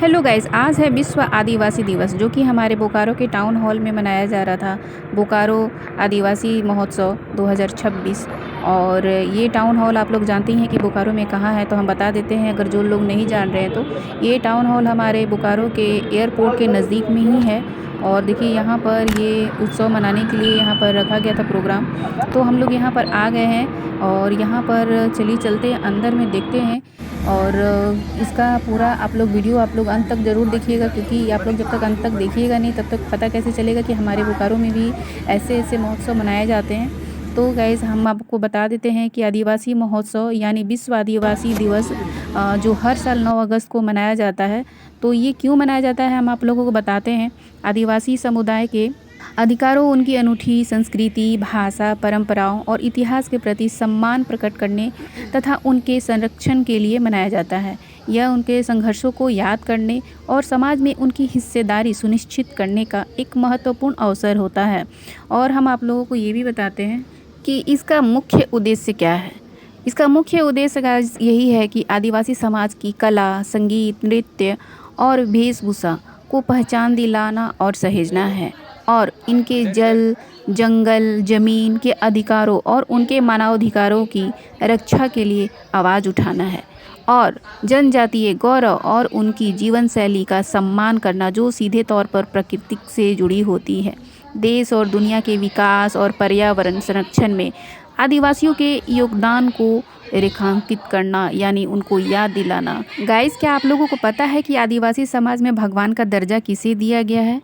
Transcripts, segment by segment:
Hello guys, आज है विश्व आदिवासी दिवस जो कि हमारे बोकारो के टाउन हॉल में मनाया जा रहा था। बोकारो आदिवासी महोत्सव 2026। और ये टाउन हॉल आप लोग जानते ही हैं कि बोकारो में कहाँ है, तो हम बता देते हैं अगर जो लोग नहीं जान रहे हैं तो। ये टाउन हॉल हमारे बोकारो के एयरपोर्ट के नज़दीक में ही है। और देखिए यहाँ पर ये उत्सव मनाने के लिए यहाँ पर रखा गया था प्रोग्राम, तो हम लोग यहाँ पर आ गए हैं। और यहाँ पर चलिए चलते हैं अंदर में, देखते हैं। और इसका पूरा आप लोग वीडियो आप लोग अंत तक ज़रूर देखिएगा, क्योंकि आप लोग जब तक अंत तक देखिएगा नहीं तब तक पता कैसे चलेगा कि हमारे बोकारो में भी ऐसे ऐसे महोत्सव मनाए जाते हैं। तो गाइस, हम आपको बता देते हैं कि आदिवासी महोत्सव यानी विश्व आदिवासी दिवस जो हर साल 9 अगस्त को मनाया जाता है। तो ये क्यों मनाया जाता है हम आप लोगों को बताते हैं। आदिवासी समुदाय के अधिकारों, उनकी अनूठी संस्कृति, भाषा, परंपराओं और इतिहास के प्रति सम्मान प्रकट करने तथा उनके संरक्षण के लिए मनाया जाता है। यह उनके संघर्षों को याद करने और समाज में उनकी हिस्सेदारी सुनिश्चित करने का एक महत्वपूर्ण अवसर होता है। और हम आप लोगों को ये भी बताते हैं कि इसका मुख्य उद्देश्य क्या है। इसका मुख्य उद्देश्य गाइस यही है कि आदिवासी समाज की कला, संगीत, नृत्य और वेशभूषा को पहचान दिलाना और सहेजना है। और इनके जल, जंगल, ज़मीन के अधिकारों और उनके मानवाधिकारों की रक्षा के लिए आवाज़ उठाना है। और जनजातीय गौरव और उनकी जीवन शैली का सम्मान करना जो सीधे तौर पर प्रकृति से जुड़ी होती है। देश और दुनिया के विकास और पर्यावरण संरक्षण में आदिवासियों के योगदान को रेखांकित करना यानी उनको याद दिलाना। गाइस, क्या आप लोगों को पता है कि आदिवासी समाज में भगवान का दर्जा किसे दिया गया है?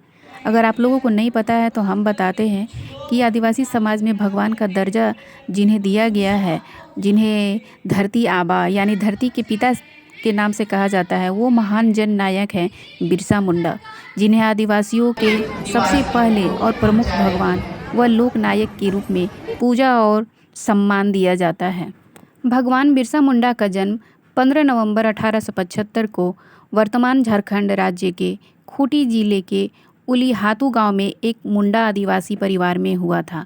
अगर आप लोगों को नहीं पता है तो हम बताते हैं कि आदिवासी समाज में भगवान का दर्जा जिन्हें दिया गया है, जिन्हें धरती आबा यानी धरती के पिता के नाम से कहा जाता है, वो महान जन नायक हैं बिरसा मुंडा, जिन्हें आदिवासियों के सबसे पहले और प्रमुख भगवान व लोक नायक के रूप में पूजा और सम्मान दिया जाता है। भगवान बिरसा मुंडा का जन्म 15 नवंबर 1875 को वर्तमान झारखंड राज्य के खूंटी जिले के उलीहातू गांव में एक मुंडा आदिवासी परिवार में हुआ था।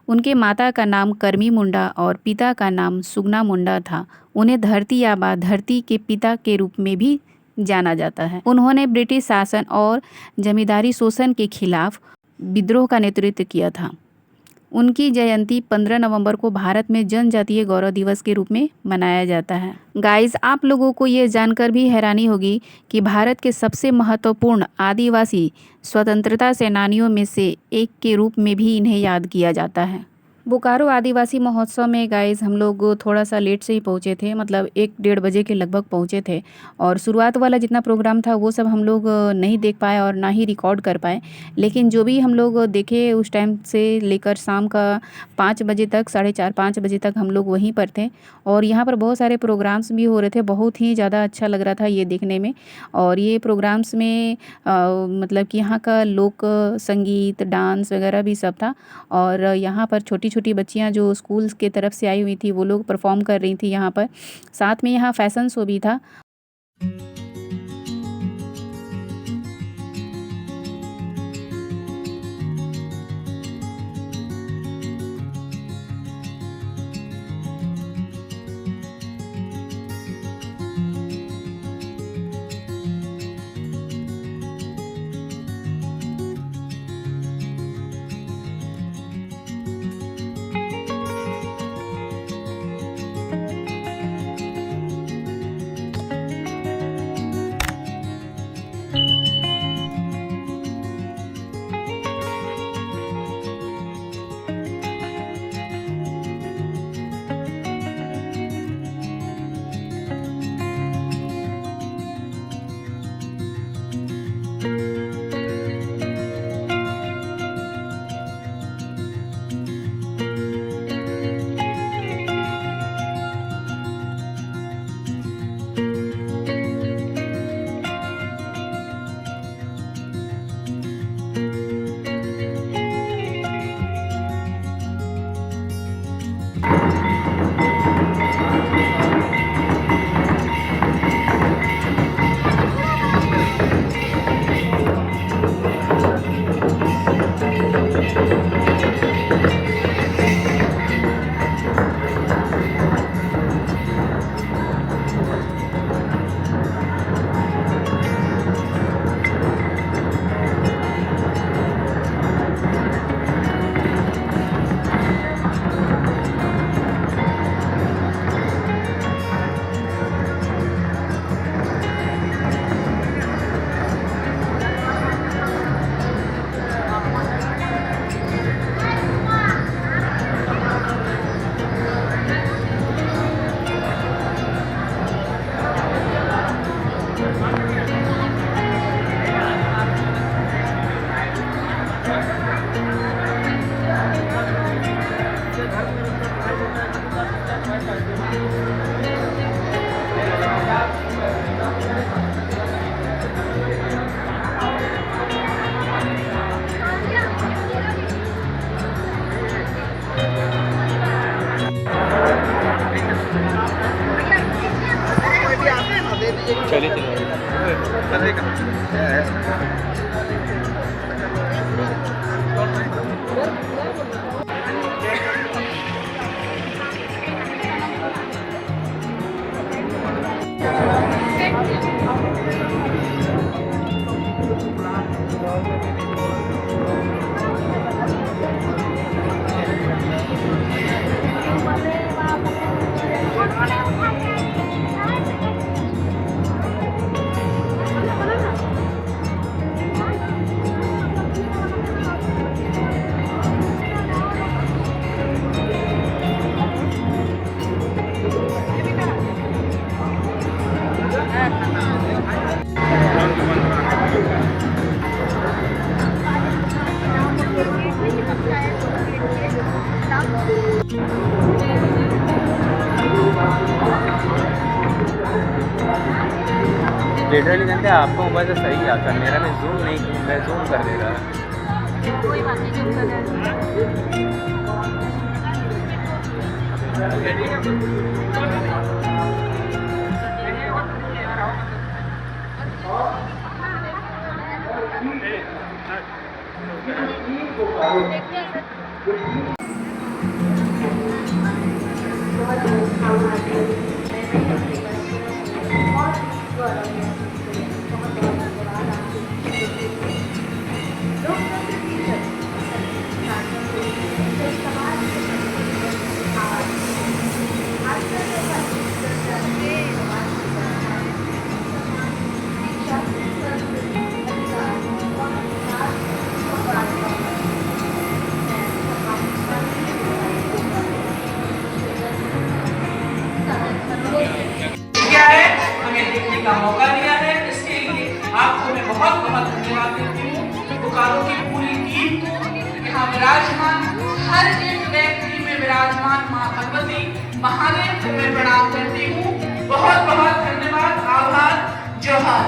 उनके माता का नाम करमी मुंडा और पिता का नाम सुगना मुंडा था। उन्हें धरती आबा, धरती के पिता के रूप में भी जाना जाता है। उन्होंने ब्रिटिश शासन और जमींदारी शोषण के खिलाफ विद्रोह का नेतृत्व किया था। उनकी जयंती 15 नवंबर को भारत में जनजातीय गौरव दिवस के रूप में मनाया जाता है। गाइस, आप लोगों को ये जानकर भी हैरानी होगी कि भारत के सबसे महत्वपूर्ण आदिवासी स्वतंत्रता सेनानियों में से एक के रूप में भी इन्हें याद किया जाता है। बोकारो आदिवासी महोत्सव में गाइस हम लोग थोड़ा सा लेट से ही पहुँचे थे, मतलब 1-1:30 बजे के लगभग पहुँचे थे। और शुरुआत वाला जितना प्रोग्राम था वो सब हम लोग नहीं देख पाए और ना ही रिकॉर्ड कर पाए। लेकिन जो भी हम लोग देखे उस टाइम से लेकर शाम का 5 बजे तक, 4:30-5 बजे तक हम लोग वहीं पर थे। और यहाँ पर बहुत सारे प्रोग्राम्स भी हो रहे थे, बहुत ही ज़्यादा अच्छा लग रहा था ये देखने में। और ये प्रोग्राम्स में मतलब कि यहाँ का लोक संगीत, डांस वगैरह भी सब था। और यहाँ पर छोटी छोटी बच्चियाँ जो स्कूल्स के तरफ से आई हुई थी वो लोग परफॉर्म कर रही थी यहाँ पर। साथ में यहाँ फैशन शो भी था। लिटरली कहते हैं आपका मोबाइल तो सही आता है, मेरा में जूम नहीं, मैं जूम कर दे रहा। कोई बात नहीं, जूम कर का मौका दिया है, इसके लिए आपको मैं बहुत बहुत धन्यवाद देती हूँ। बोकारो की पूरी टीम को, यहाँ विराजमान हर एक व्यक्ति में विराजमान माँ भगवती महादेव को मैं प्रणाम करती हूँ। बहुत बहुत धन्यवाद, आभार, जोहार।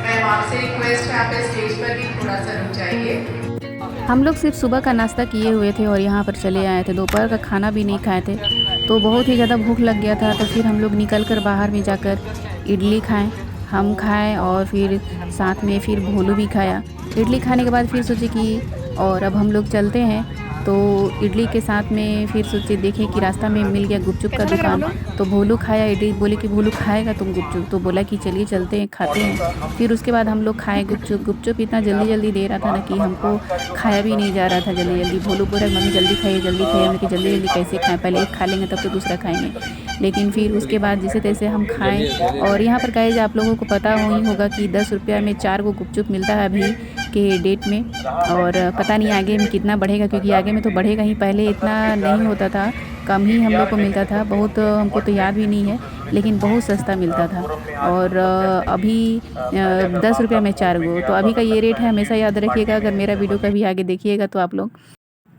मैं आपसे रिक्वेस्ट है, आप स्टेज पर भी थोड़ा सा रुक जाइए। हम लोग सिर्फ सुबह का नाश्ता किए हुए थे और यहाँ पर चले आए थे, दोपहर का खाना भी नहीं खाए थे, तो बहुत ही ज़्यादा भूख लग गया था। तो फिर हम लोग निकल कर बाहर में जाकर इडली खाएं, हम खाएं और फिर साथ में फिर भोलू भी खाया। इडली खाने के बाद फिर सोचे कि और अब हम लोग चलते हैं, तो इडली के साथ में फिर सोचे देखें कि रास्ता में मिल गया गुपचुप का दुकान, तो भोलू खाया इडली, बोले कि भोलू खाएगा तुम गुपचुप, तो बोला कि चलिए चलते हैं खाते हैं। फिर उसके बाद हम लोग खाए गुपचुप। गुपचुप इतना जल्दी जल्दी दे रहा था ना कि हमको खाया भी नहीं जा रहा था जल्दी जल्दी। भोलू बोला मम्मी जल्दी खाइए जल्दी खाइए, हमने कि जल्दी जल्दी कैसे खाएं, पहले एक खा लेंगे तब तो दूसरा खाएंगे। लेकिन फिर उसके बाद जैसे तैसे हम खाएं। और यहाँ पर गाइस आप लोगों को पता ही होगा कि 10 रुपया में 4 गो गुपचुप मिलता है अभी के डेट में, और पता नहीं आगे में कितना बढ़ेगा, क्योंकि आगे में तो बढ़ेगा ही, पहले इतना नहीं होता था, कम ही हम लोग को मिलता था, बहुत हमको तो याद भी नहीं है, लेकिन बहुत सस्ता मिलता था। और अभी 10 रुपया में 4 गो, तो अभी का ये रेट है, हमेशा याद रखिएगा। अगर मेरा वीडियो कभी आगे देखिएगा तो आप लोग।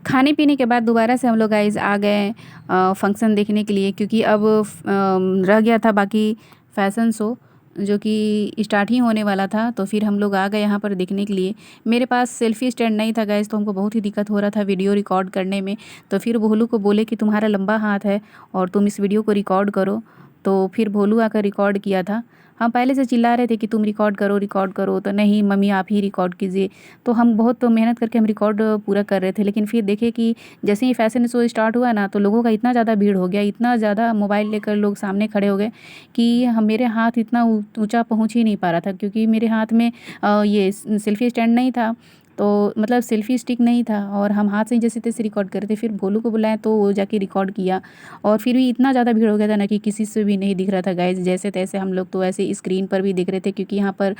खाने पीने के बाद दोबारा से हम लोग गाइस आ गए फंक्शन देखने के लिए, क्योंकि अब रह गया था बाकी फैशन शो जो कि स्टार्ट ही होने वाला था। तो फिर हम लोग आ गए यहाँ पर देखने के लिए। मेरे पास सेल्फ़ी स्टैंड नहीं था गाइस, तो हमको बहुत ही दिक्कत हो रहा था वीडियो रिकॉर्ड करने में। तो फिर भोलू को बोले कि तुम्हारा लंबा हाथ है और तुम इस वीडियो को रिकॉर्ड करो, तो फिर भोलू आकर रिकॉर्ड किया था। हम पहले से चिल्ला रहे थे कि तुम रिकॉर्ड करो, तो नहीं मम्मी आप ही रिकॉर्ड कीजिए। तो हम बहुत मेहनत करके हम रिकॉर्ड पूरा कर रहे थे, लेकिन फिर देखे कि जैसे ही फैशन शो स्टार्ट हुआ ना, तो लोगों का इतना ज़्यादा भीड़ हो गया, इतना ज़्यादा मोबाइल लेकर लोग सामने खड़े हो गए कि हम मेरे हाथ इतना ऊँचा पहुँच ही नहीं पा रहा था, क्योंकि मेरे हाथ में ये सेल्फ़ी स्टैंड नहीं था, तो मतलब सेल्फ़ी स्टिक नहीं था, और हम हाथ से ही जैसे तैसे रिकॉर्ड कर रहे थे। फिर भोलू को बुलाएं तो वो जाके रिकॉर्ड किया, और फिर भी इतना ज़्यादा भीड़ हो गया था ना कि किसी से भी नहीं दिख रहा था गाइस। जैसे तैसे हम लोग तो ऐसे स्क्रीन पर भी देख रहे थे, क्योंकि यहाँ पर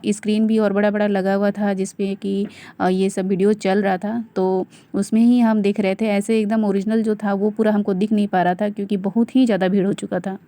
स्क्रीन भी और बड़ा बड़ा लगा हुआ था जिसपे कि ये सब वीडियो चल रहा था, तो उसमें ही हम देख रहे थे। ऐसे एकदम ओरिजिनल जो था वो पूरा हमको दिख नहीं पा रहा था, क्योंकि बहुत ही ज़्यादा भीड़ हो चुका था।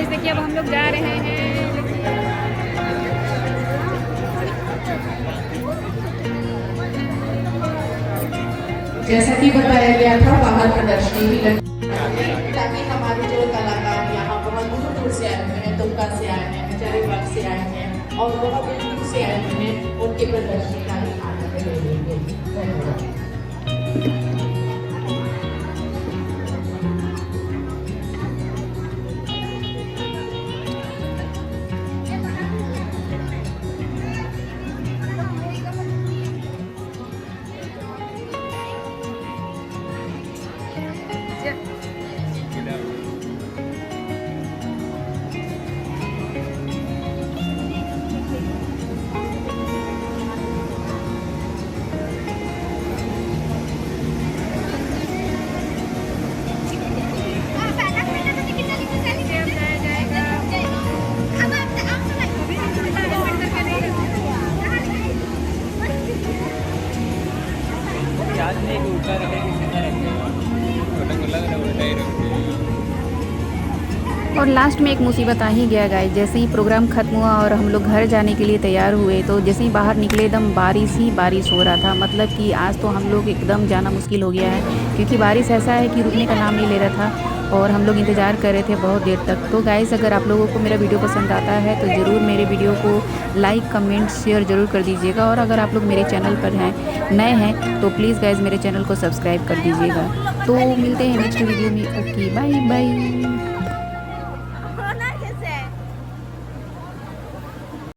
गाइस देखिए अब हम लोग जा रहे हैं। जैसा कि बताया गया था बाहर प्रदर्शनी भी लगी ताकि हमारे जो कलाकार यहाँ बहुत दूर दूर से आए हुए हैं, दुमका से आए हैं, हजारीबाग से आए हैं और बहुत दूर दूर से आए हुए हैं, उनके प्रदर्शनी का ही आनंद लेंगे। धन्यवाद। याद नहीं कि उल्टा रखे कि सीधा रखेगा, पता को लग रहा है उल्टा ही रखे। और लास्ट में एक मुसीबत आ ही गया गाइस। जैसे ही प्रोग्राम ख़त्म हुआ और हम लोग घर जाने के लिए तैयार हुए तो जैसे ही बाहर निकले एकदम बारिश ही बारिश हो रहा था। मतलब कि आज तो हम लोग एकदम जाना मुश्किल हो गया है क्योंकि बारिश ऐसा है कि रुकने का नाम नहीं ले रहा था और हम लोग इंतज़ार कर रहे थे बहुत देर तक। तो गाइस अगर आप लोगों को मेरा वीडियो पसंद आता है तो ज़रूर मेरे वीडियो को लाइक कमेंट शेयर ज़रूर कर दीजिएगा और अगर आप लोग मेरे चैनल पर हैं नए हैं तो प्लीज़ गाइस मेरे चैनल को सब्सक्राइब कर दीजिएगा। तो मिलते हैं नेक्स्ट वीडियो में। Okay bye bye.